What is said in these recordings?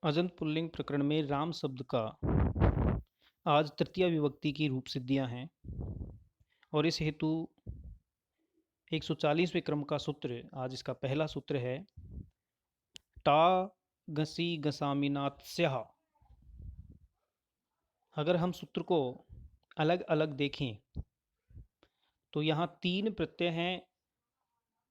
अजंत pulling प्रकरण में राम शब्द का आज तृतीया विभक्ति की रूप सिद्धियां हैं और इस हेतु 140वें क्रम का सूत्र आज इसका पहला सूत्र है टा गसी गसामिनात्स्यः। अगर हम सूत्र को अलग अलग देखें तो यहाँ तीन प्रत्यय हैं,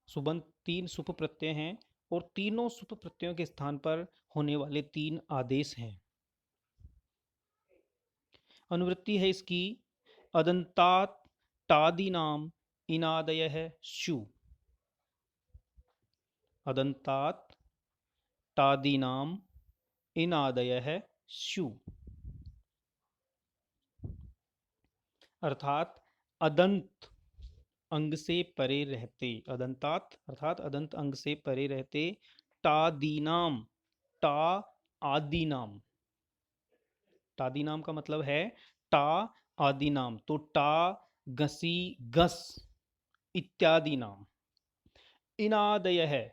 सुबंत तीन सुप प्रत्यय हैं और तीनों सुप प्रत्ययों के स्थान पर होने वाले तीन आदेश हैं। अनुवृत्ति है इसकी अदंतात टादीनाम इनादयः शु। अदंतात टादीनाम इनादयः शु अर्थात अदंत अंग से परे रहते, अदंतात अर्थात अदंत अंग से परे रहते, टादीनाम टा आदि नाम, टादी नाम का मतलब है टा आदि नाम, तो टा गसी गस इत्यादि नाम, इन आदय है,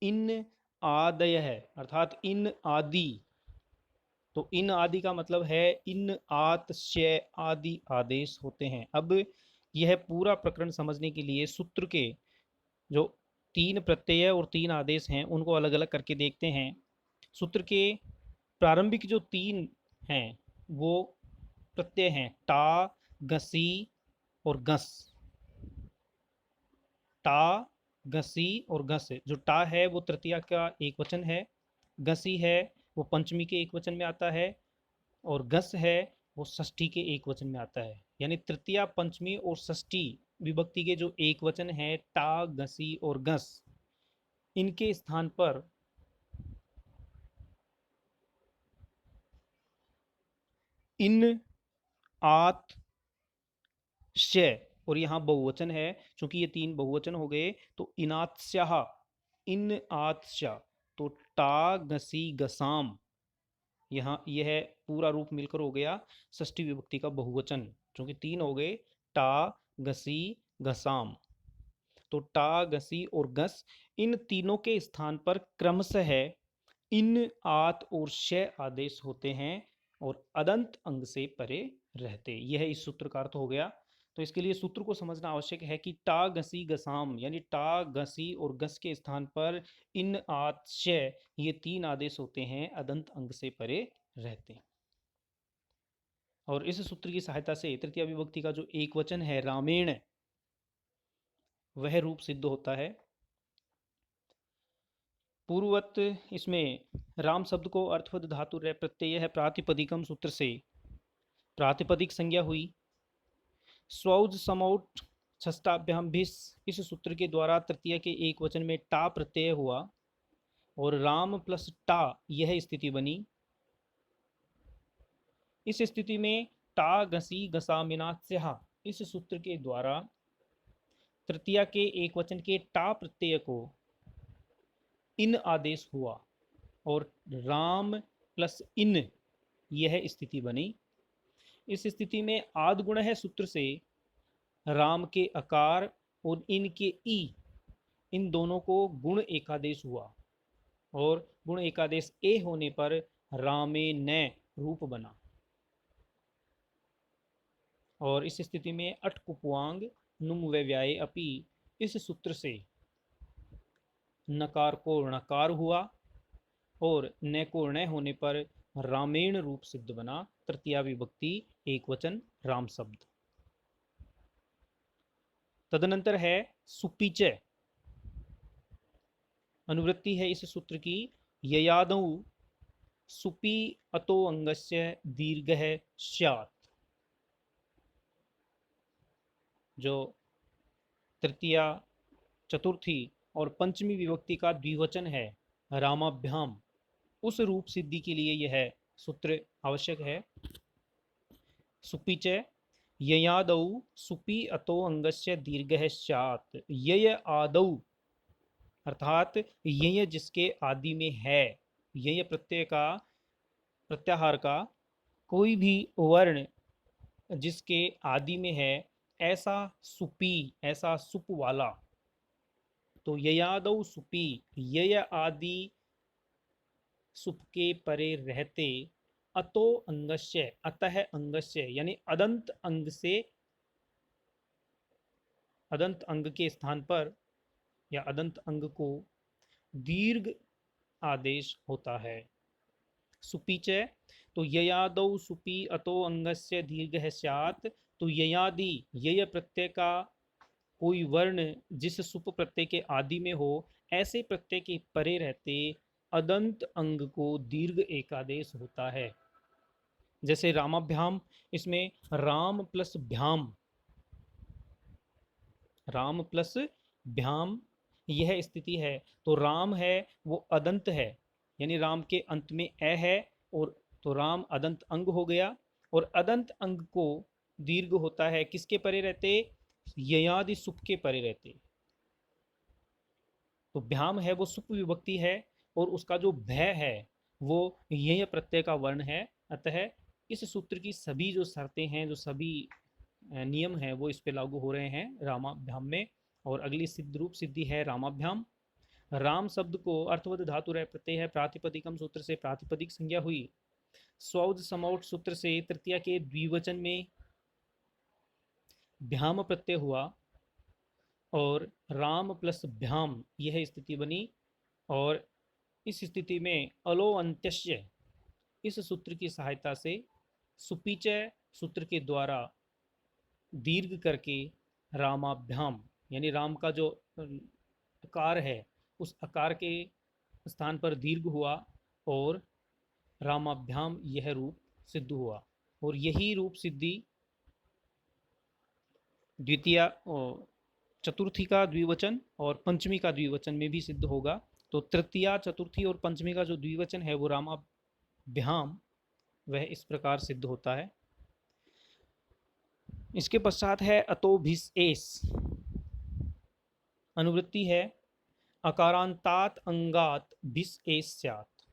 इन आदय है अर्थात इन आदि, तो इन आदि का मतलब है इन आत शय आदि आदेश होते हैं। अब यह पूरा प्रकरण समझने के लिए सूत्र के जो तीन प्रत्यय और तीन आदेश हैं उनको अलग अलग करके देखते हैं। सूत्र के प्रारंभिक जो तीन हैं वो प्रत्यय हैं टा गसी और गस। टा गसी और घस, जो टा है वो तृतीया का एक वचन है, गसी है वो पंचमी के एक वचन में आता है और घस है वो षष्ठी के एक वचन में आता है। यानी तृतीया पंचमी और षष्ठी विभक्ति के जो एक वचन है टा गसी और घस, इनके स्थान पर इन आत शय, और यहाँ बहुवचन है, चूंकि ये तीन बहुवचन हो गए तो इनात्स्याह, इन आत्स्या, तो टा गसी गसाम, यहाँ यह पूरा रूप मिलकर हो गया षष्ठी विभक्ति का बहुवचन, चूंकि तीन हो गए टा गसी गसाम, तो टा गसी और गस इन तीनों के स्थान पर क्रमशः इन आत और शय आदेश होते हैं और अदंत अंग से परे रहते। यह इस सूत्र का अर्थ हो गया। तो इसके लिए सूत्र को समझना आवश्यक है कि टा गसी गसाम यानी टा गसी और गस के स्थान पर इन आत शय, ये तीन आदेश होते हैं, अदंत अंग से परे रहते हैं। और इस सूत्र की सहायता से तृतीया विभक्ति का जो एक वचन है रामेण, वह रूप सिद्ध होता है। पूर्ववत इसमें राम शब्द को अर्थवद धातु रे प्रत्यय है प्रातिपदिकम सूत्र से प्रातिपदिक संज्ञा हुई। स्वौज समौट षष्ठाभ्याम भिस, इस सूत्र के द्वारा तृतीय के एक वचन में टा प्रत्यय हुआ और राम प्लस टा यह स्थिति बनी। इस स्थिति में टा गसी गसामिनास्यः, इस सूत्र के द्वारा तृतीया के एक वचन के टा प्रत्यय को इन आदेश हुआ और राम प्लस इन यह स्थिति बनी। इस स्थिति में आद गुण है सूत्र से राम के अकार और इन के ई, इन दोनों को गुण एकादेश हुआ और गुण एकादेश ए होने पर रामे न रूप बना। और इस स्थिति में अट कुपवांग नुम व्यव्याय अपि, इस सूत्र से नकार को णकार हुआ और न को न होने पर रामेण रूप सिद्ध बना। तृतीया विभक्ति एक वचन राम शब्द। तदनंतर है सुपीचय। अनुवृत्ति है इस सूत्र की ययादौ सुपी अतो अंगस्य दीर्घः स्यात्, जो तृतीया चतुर्थी और पंचमी विभक्ति का द्विवचन है रामाभ्याम, उस रूप सिद्धि के लिए यह सूत्र आवश्यक है। सुपीचय ययादौ सुपी अतो अंगस्य दीर्घः स्यात्, यय आदौ अर्थात यय जिसके आदि में है, यय प्रत्यय का प्रत्याहार का कोई भी वर्ण जिसके आदि में है, ऐसा सुपी, ऐसा सुप वाला, तो ययादौ सुपी, यय आदि सुप के परे रहते अतो अंगस्य, अतः अंगस्य यानी अदंत अंग से, अदंत अंग के स्थान पर या अदंत अंग को दीर्घ आदेश होता है। सुपीच, तो ययादौ सुपी अतो अंगस्य दीर्घ स्यात्, तो ययादि यय प्रत्यय का कोई वर्ण जिस सुप प्रत्यय के आदि में हो, ऐसे प्रत्यय के परे रहते अदंत अंग को दीर्घ एकादेश होता है। जैसे रामाभ्याम, इसमें राम प्लस भ्याम, राम प्लस भ्याम यह स्थिति है, तो राम है वो अदंत है, यानी राम के अंत में ए है, और तो राम अदंत अंग हो गया, और अदंत अंग को दीर्घ होता है किसके परे रहते, ययादि सुप के परे रहते। तो भ्याम है वो सुप विभक्ति है, और उसका जो भय है वो यय प्रत्यय का वर्ण है। अतः इस सूत्र की सभी जो शर्तें हैं, जो सभी नियम हैं, वो इस पे लागू हो रहे हैं रामाभ्याम में। और अगली सिद्ध रूप सिद्धि है रामाभ्याम। राम शब्द को अर्थवद धातु रह प्रत्यय है, प्रातिपदिकम सूत्र से प्रातिपदिक संज्ञा हुई, स्वौद समौट सूत्र से तृतीया के द्विवचन में भ्याम प्रत्यय हुआ, और राम प्लस भ्याम यह स्थिति बनी। और इस स्थिति में अलो अंत्यस्य इस सूत्र की सहायता से सुपीचय सूत्र के द्वारा दीर्घ करके रामाभ्याम, यानी राम का जो अकार है उस अकार के स्थान पर दीर्घ हुआ, और रामाभ्याम यह रूप सिद्ध हुआ। और यही रूप सिद्धि द्वितीय चतुर्थी का द्विवचन और पंचमी का द्विवचन में भी सिद्ध होगा। तो तृतीया, चतुर्थी और पंचमी का जो द्विवचन है वो रामाभ्याम, वह इस प्रकार सिद्ध होता है। इसके पश्चात है अतोभिस एस, अनुवृत्ति है अकारांतात अंगात भिस एस स्यात्।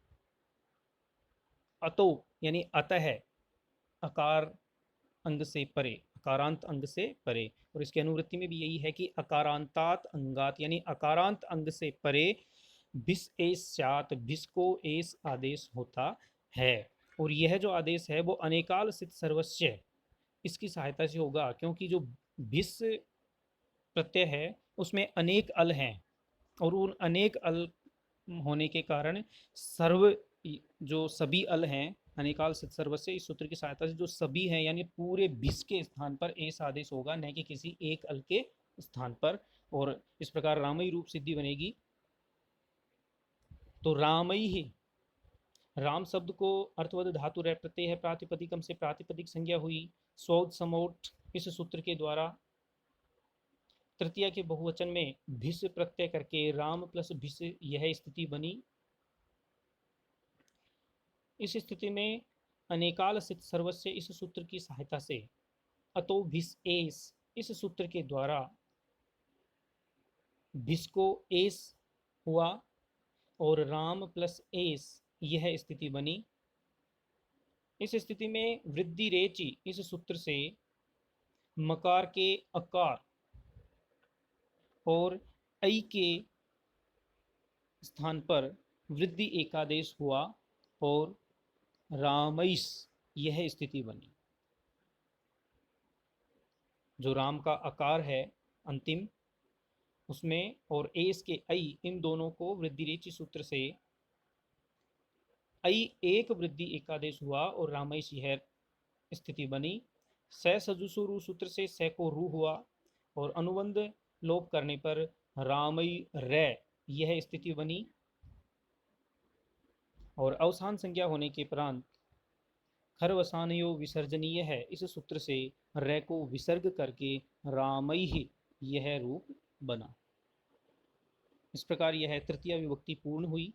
अतो यानी अतः, अकार अंग से परे, अकारांत अंग से परे, और इसकी अनुवृत्ति में भी यही है कि अकारांतात अंगात यानी अकारांत अंग से परे भिस एस स्यात्, भिस को एस आदेश होता है। और यह जो आदेश है वो अनेकाल सिद्ध सर्वस्व इसकी सहायता से होगा, क्योंकि जो भिस प्रत्यय है उसमें अनेक अल हैं, और उन अनेक अल होने के कारण सर्व जो सभी अल हैं, अनेकाल सिद्ध सर्वस्व इस सूत्र की सहायता से जो सभी हैं यानी पूरे भिस के स्थान पर एस आदेश होगा, न कि किसी एक अल के स्थान पर। और इस प्रकार रामई रूप सिद्धि बनेगी। तो रामई ही, राम शब्द को अर्थवद धातु रह प्रत्यय है, प्रातिपदिकम से प्रातिपदिक संज्ञा हुई, स्वौद समोट इस सूत्र के द्वारा तृतीया के बहुवचन में भिस प्रत्यय करके राम प्लस भिस यह स्थिति बनी। इस स्थिति में अनेकाल सिद्ध सर्वस्व इस सूत्र की सहायता से अतो भिस एस इस सूत्र के द्वारा भिस को एस हुआ, और राम प्लस एस यह स्थिति बनी। इस स्थिति में वृद्धि रेचि इस सूत्र से मकार के अकार और ऐ के स्थान पर वृद्धि एकादेश हुआ, और रामैस यह स्थिति बनी। जो राम का आकार है अंतिम उसमें और एस के ऐ, इन दोनों को वृद्धि रेचि सूत्र से ऐ एक वृद्धि एकादेश हुआ, और रामैस यह स्थिति बनी। स सजुसु रू सूत्र से स को रू हुआ, और अनुबंध लोप करने पर रामई रै यह स्थिति बनी। और अवसान संज्ञा होने के उपरांत खरवसानयो विसर्जनीय है इस सूत्र से रै को विसर्ग करके रामई यह रूप बना। इस प्रकार यह तृतीय विभक्ति पूर्ण हुई।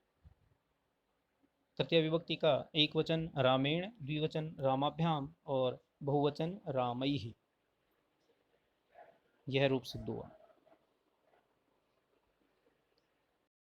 तृतीय विभक्ति का एक वचन रामेण, द्विवचन रामाभ्याम और बहुवचन रामई, यह रूप सिद्ध हुआ।